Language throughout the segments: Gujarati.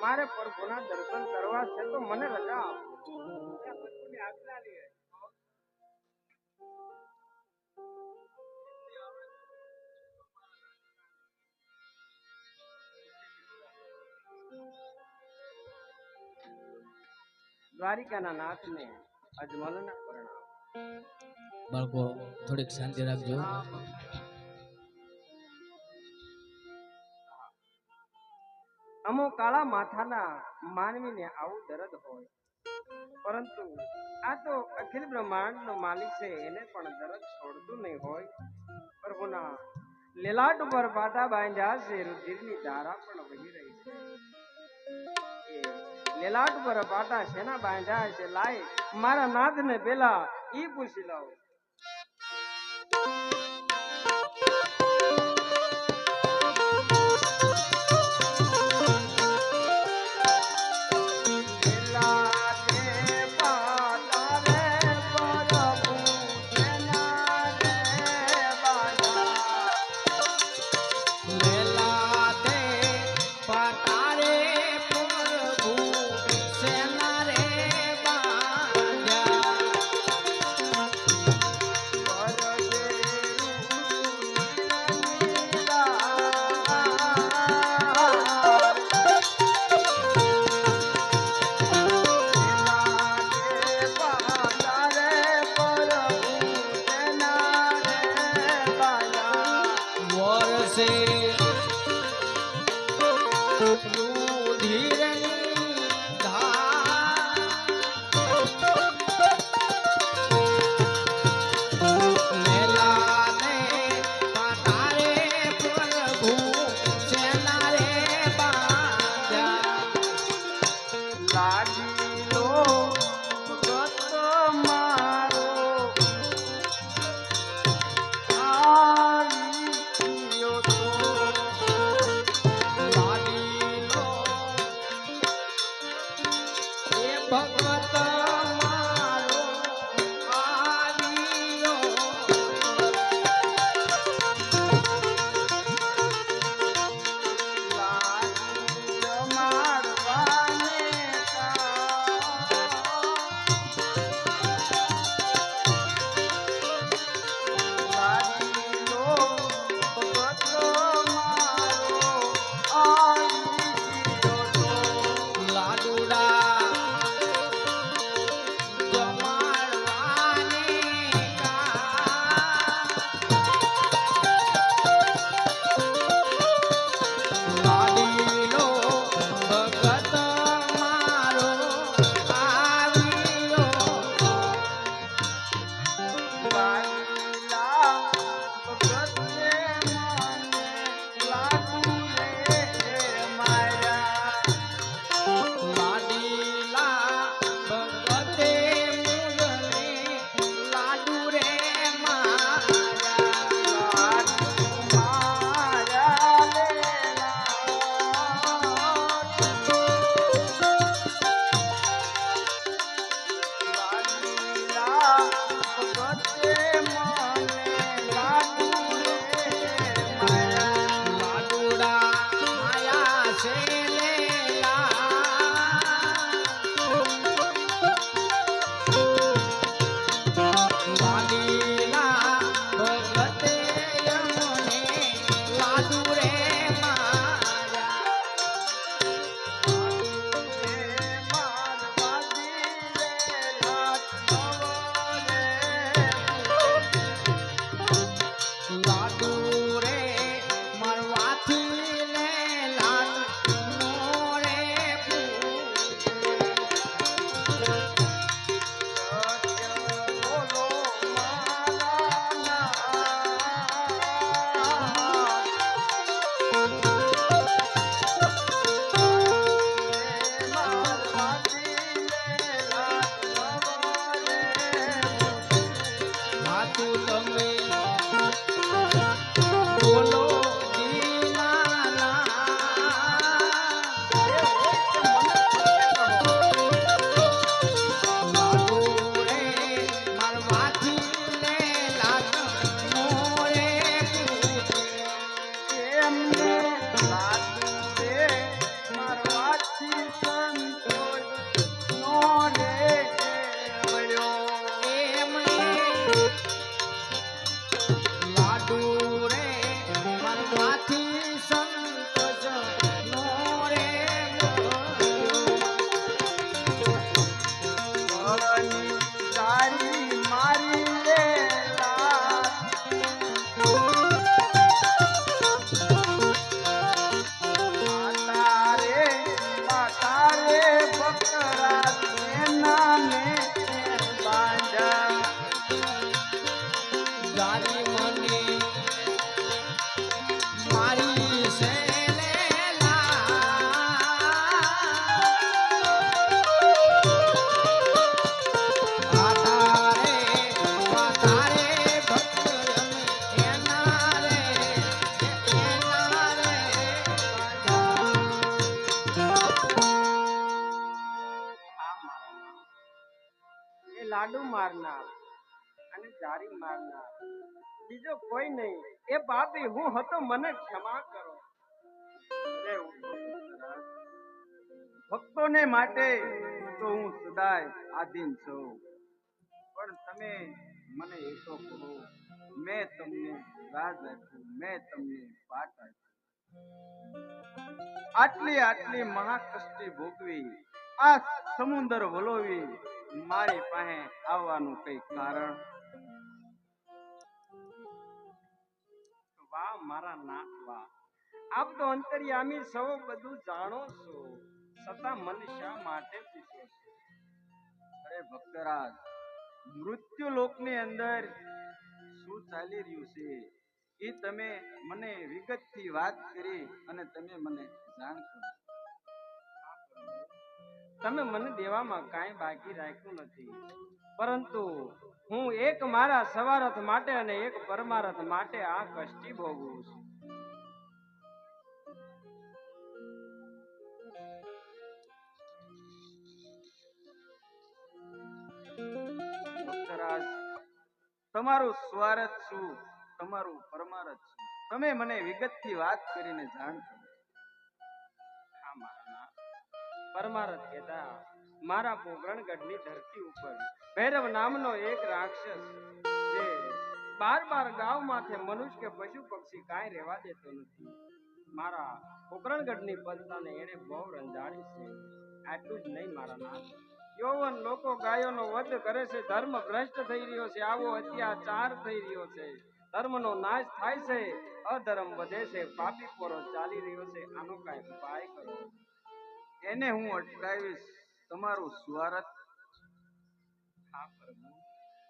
મારે પ્રભુના દર્શન કરવા છે તો મને રજા આપો. પ્રભુની આજ્ઞા લે. દ્વારિકાના નાથને અજમલના પ્રણામ. બાળકો થોડીક શાંતિ રાખજો. અમો કાળા માથાના માનવીને આવું દર્દ હોય, પરંતુ આ તો અખિલ બ્રહ્માંડનો માલિક છે, એને પણ દર્દ છોડતું નહીં હોય. પ્રભુના લીલાટ ઉપર પાટા બાંધ્યા છે, રુધિરની ધારા પણ વહી રહી છે. લીલાટ ઉપર પાટા શેના બાંધ્યા છે? લાય મારા નાથને પેલા ઈ પૂછી લાવ. તમે બોલો દીનાના. એ હોય તે મને સત્ય કહો. લાડુ રે મારવાથી લે લાડનો રે એમને લાડુ રે મારવાથી સંતોષ નો રે વળ્યો. એમને લાડુ રે મારવાથી સંતોષ નો રે ફળની જારી મારી રે લાડ. તારે બકરા એના મેં બાંધ્યા. જારી મને મારી એ લાડુ મારનાર અને જારી મારનાર બીજો કોઈ નહીં. એ પાપી હું હતો, મને ક્ષમા કરો. અરે ભક્તોને માટે તો હું સદાય આધીન છું, પણ તમે મને એ તો કહો, મેં તમને રાજ આપ્યું, મેં તમને પાઠ આપ્યું, આટલી મહાકષ્ટી ભોગવી, આ સમુદ્ર વલોવી મારી પાસે આવવાનું કઈ કારણ? વાહ મારા નાથ વાહ, આપ તો અંતર્યામી સૌ બધું જાણો છો, છતાં મને શા માટે પૂછો છો? અરે ભક્તરાજ, મૃત્યુ લોકની અંદર શું ચાલી રહ્યું છે એ તમે મને વિગતથી વાત કરી અને તમે મને જાણ કરો. તમે મને દેવામાં કાંઈ બાકી રાખ્યું નથી, પરંતુ હું એક મારા સવારથ માટે અને એક પરમારથ માટે આ કષ્ટી ભોગવું છું. ભક્તરાજ, તમારું સ્વાર્થ શું, તમારું પરમારથ શું, તમે મને વિગતથી વાત કરીને જાણ કરો. હા મારા નાથ, પરમારથ કહેતા મારા પોકરણગઢની ધરતી ઉપર ભૈરવ નામનો એક રાક્ષસ જે બાર ગામ માથે મનુષ્ય કે પશુ પક્ષી કાંઈ રહેવા દેતો નથી, મારા પોકરણગઢની પલતાને એને બહુ રંજાડી છે. આટલું જ નહીં મારા નાથ, યૌવન લોકો ગાયોનો વધ કરે છે, ધર્મ ભ્રષ્ટ થઈ રહ્યો છે, આવો અત્યાચાર થઈ રહ્યો છે, ધર્મનો નાશ થાય છે, અધર્મ વધે છે, પાપી પોરો ચાલી રહ્યો છે, આનો કાંઈ ઉપાય કરો. એને હું અટકાવીશ, તમારું સ્વાર્થ. હા પ્રભુ,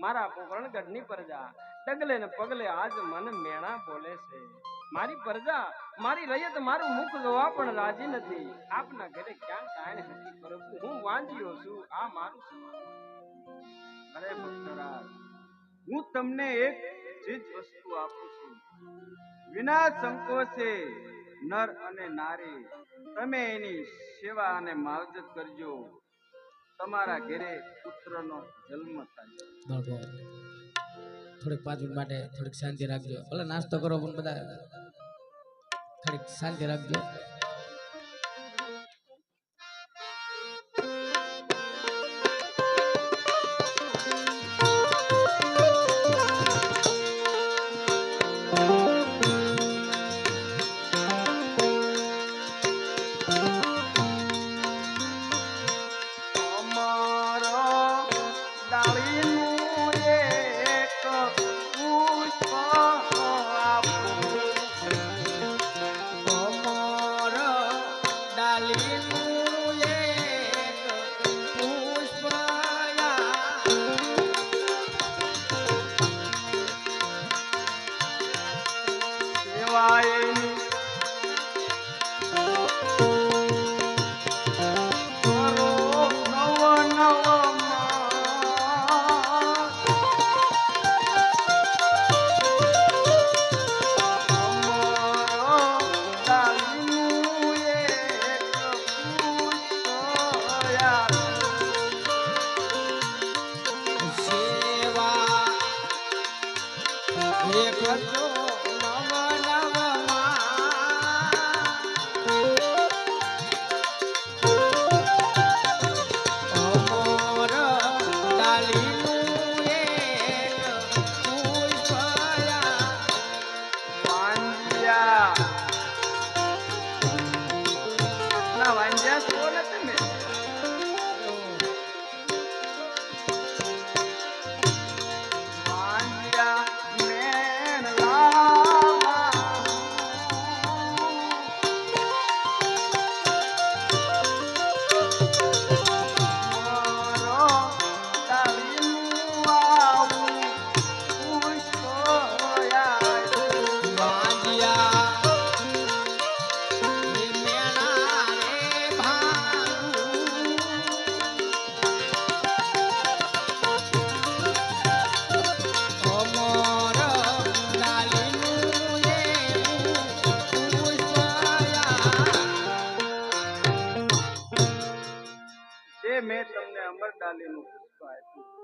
મારા પોકરણગઢની પ્રજા ડગલે ને પગલે આજ મન મેણા બોલે છે. મારી પ્રજા, મારી રયત મારું મુખ જોવા પણ રાજી નથી. આપના ઘરે ક્યાં કાંઈ હતી પ્રભુ, હું વાંચ્યો છું, આ મારું સમાન. અરે ભક્તરાજ, હું તમને એક ચીજ વસ્તુ આપું છું, વિના સંકોચે નર અને નારી તમે એની સેવા અને માવજત કરજો, તમારા ઘરે પુત્રનો જન્મ થાય. બાળકો થોડીક 5 મિનિટ માટે થોડીક શાંતિ રાખજો. ભલે નાસ્તો કરો પણ બધા થોડીક શાંતિ રાખજો. એક હતો નવ નવમાં અમર ડાલીનું એક પુષ્પયા વાંજ્યા ના વાંજ્યા છો ને તમે વાંજ્યા મેણ લાવા મારો ડાલીનું આવું પુષ્પયા વાંજ્યા મેં તમને અમર ડાલીનું પુષ્પ આપ્યું